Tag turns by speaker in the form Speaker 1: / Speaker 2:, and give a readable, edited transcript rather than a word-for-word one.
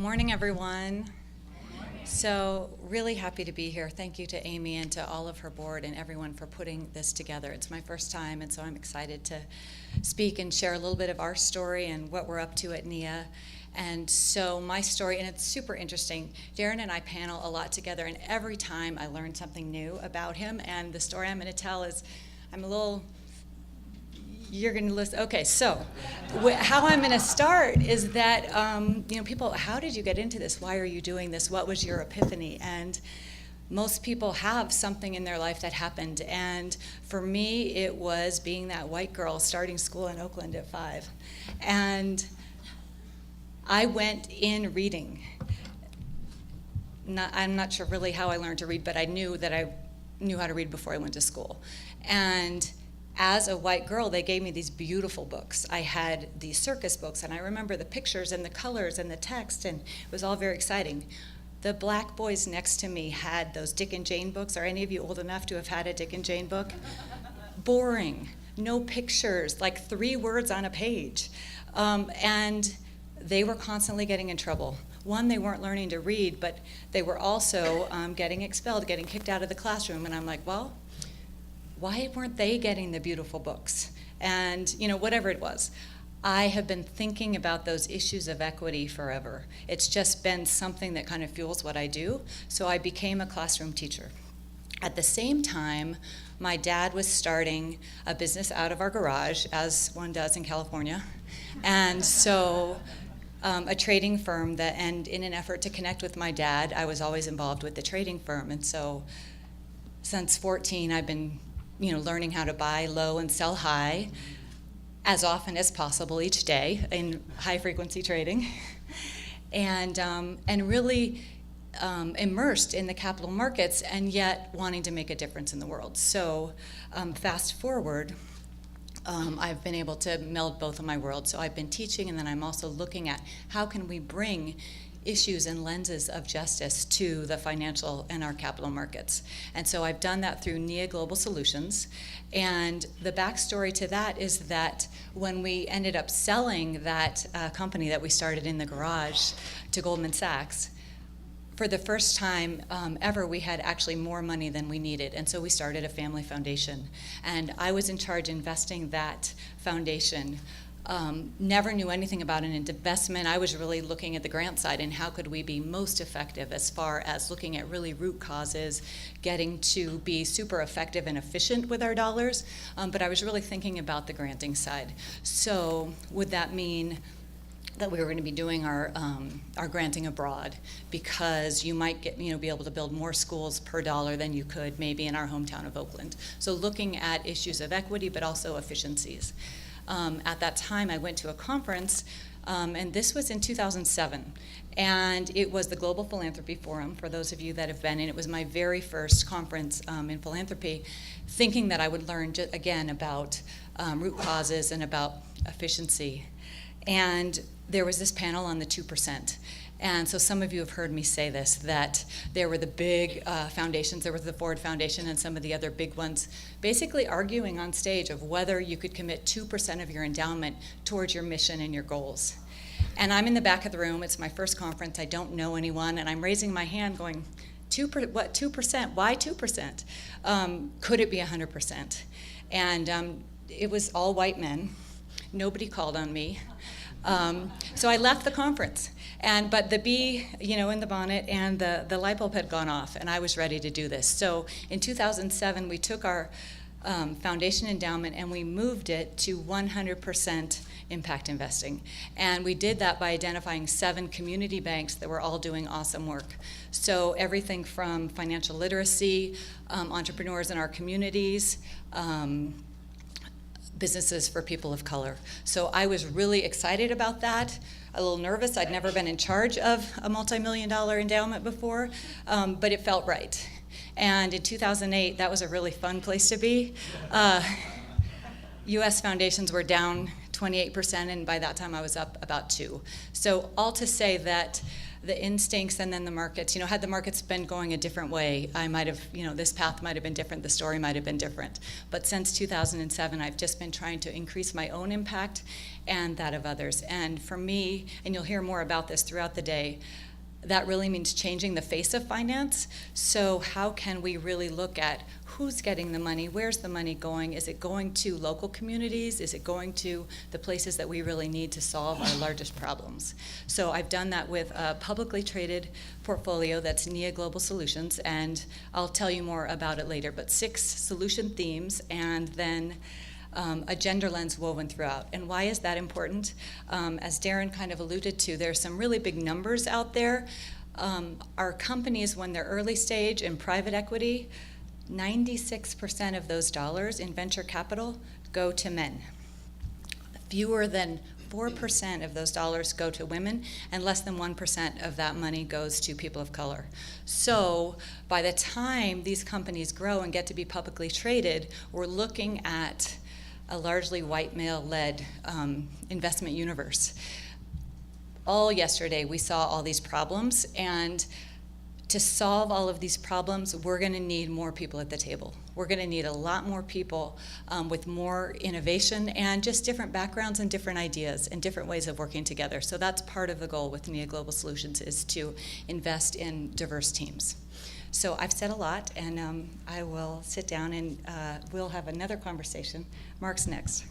Speaker 1: morning, everyone. So really happy to be here. Thank you to Amy and to all of her board and everyone for putting this together. It's my first time, and so I'm excited to speak and share a little bit of our story and what we're up to at Nia. And so my story, and it's super interesting, Darren and I panel a lot together, and every time I learn something new about him, and the story I'm going to tell is, you're going to listen. Okay, so how I'm going to start is that, people, how did you get into this? Why are you doing this? What was your epiphany? And most people have something in their life that happened. And for me, it was being that white girl starting school in Oakland at 5. And I went in reading. I'm not sure really how I learned to read, but I knew that I knew how to read before I went to school. And as a white girl, they gave me these beautiful books. I had these circus books, and I remember the pictures and the colors and the text, and it was all very exciting. The black boys next to me had those Dick and Jane books. Are any of you old enough to have had a Dick and Jane book? Boring, no pictures, like 3 words on a page. And they were constantly getting in trouble. One, they weren't learning to read, but they were also getting expelled, getting kicked out of the classroom. And I'm like, well, why weren't they getting the beautiful books? And, whatever it was. I have been thinking about those issues of equity forever. It's just been something that kind of fuels what I do. So I became a classroom teacher. At the same time, my dad was starting a business out of our garage, as one does in California. And so a trading firm and in an effort to connect with my dad, I was always involved with the trading firm. And so since 14, I've been learning how to buy low and sell high as often as possible each day in high-frequency trading, and really immersed in the capital markets, and yet wanting to make a difference in the world. So fast forward, I've been able to meld both of my worlds. So I've been teaching, and then I'm also looking at how can we bring issues and lenses of justice to the financial and our capital markets. And so I've done that through Nia Global Solutions. And the backstory to that is that when we ended up selling that company that we started in the garage to Goldman Sachs, for the first time ever, we had actually more money than we needed. And so we started a family foundation. And I was in charge investing that foundation. Never knew anything about an investment. I was really looking at the grant side and how could we be most effective as far as looking at really root causes, getting to be super effective and efficient with our dollars. But I was really thinking about the granting side. So would that mean that we were going to be doing our granting abroad, because you might be able to build more schools per dollar than you could maybe in our hometown of Oakland. So looking at issues of equity, but also efficiencies. At that time, I went to a conference, and this was in 2007, and it was the Global Philanthropy Forum, for those of you that have been, and it was my very first conference in philanthropy, thinking that I would learn, again, about root causes and about efficiency. And there was this panel on the 2%. And so some of you have heard me say this, that there were the big foundations, there was the Ford Foundation and some of the other big ones, basically arguing on stage of whether you could commit 2% of your endowment towards your mission and your goals. And I'm in the back of the room, it's my first conference, I don't know anyone, and I'm raising my hand going, 2%? Why 2%? Could it be 100%? And it was all white men. Nobody called on me. So I left the conference. But the bee, in the bonnet, and the light bulb had gone off, and I was ready to do this. So in 2007, we took our foundation endowment and we moved it to 100% impact investing. And we did that by identifying 7 community banks that were all doing awesome work. So everything from financial literacy, entrepreneurs in our communities, businesses for people of color. So I was really excited about that, a little nervous. I'd never been in charge of a multi-million-dollar endowment before, but it felt right. And in 2008, that was a really fun place to be. U.S. foundations were down 28%, and by that time I was up about 2%. So all to say that the instincts and then the markets. Had the markets been going a different way, I might have, this path might have been different, the story might have been different. But since 2007, I've just been trying to increase my own impact and that of others. And for me, and you'll hear more about this throughout the day, that really means changing the face of finance. So how can we really look at who's getting the money, where's the money going? Is it going to local communities? Is it going to the places that we really need to solve our largest problems? So I've done that with a publicly traded portfolio that's Nia Global Solutions, and I'll tell you more about it later, but 6 solution themes and then a gender lens woven throughout. And why is that important? As Darren kind of alluded to, there's some really big numbers out there. Our companies, when they're early stage in private equity, 96% of those dollars in venture capital go to men. Fewer than 4% of those dollars go to women, and less than 1% of that money goes to people of color. So by the time these companies grow and get to be publicly traded, we're looking at a largely white male-led investment universe. All yesterday we saw all these problems, and to solve all of these problems, we're going to need more people at the table. We're going to need a lot more people with more innovation and just different backgrounds and different ideas and different ways of working together. So that's part of the goal with Nia Global Solutions, is to invest in diverse teams. So I've said a lot, and I will sit down and we'll have another conversation. Mark's next.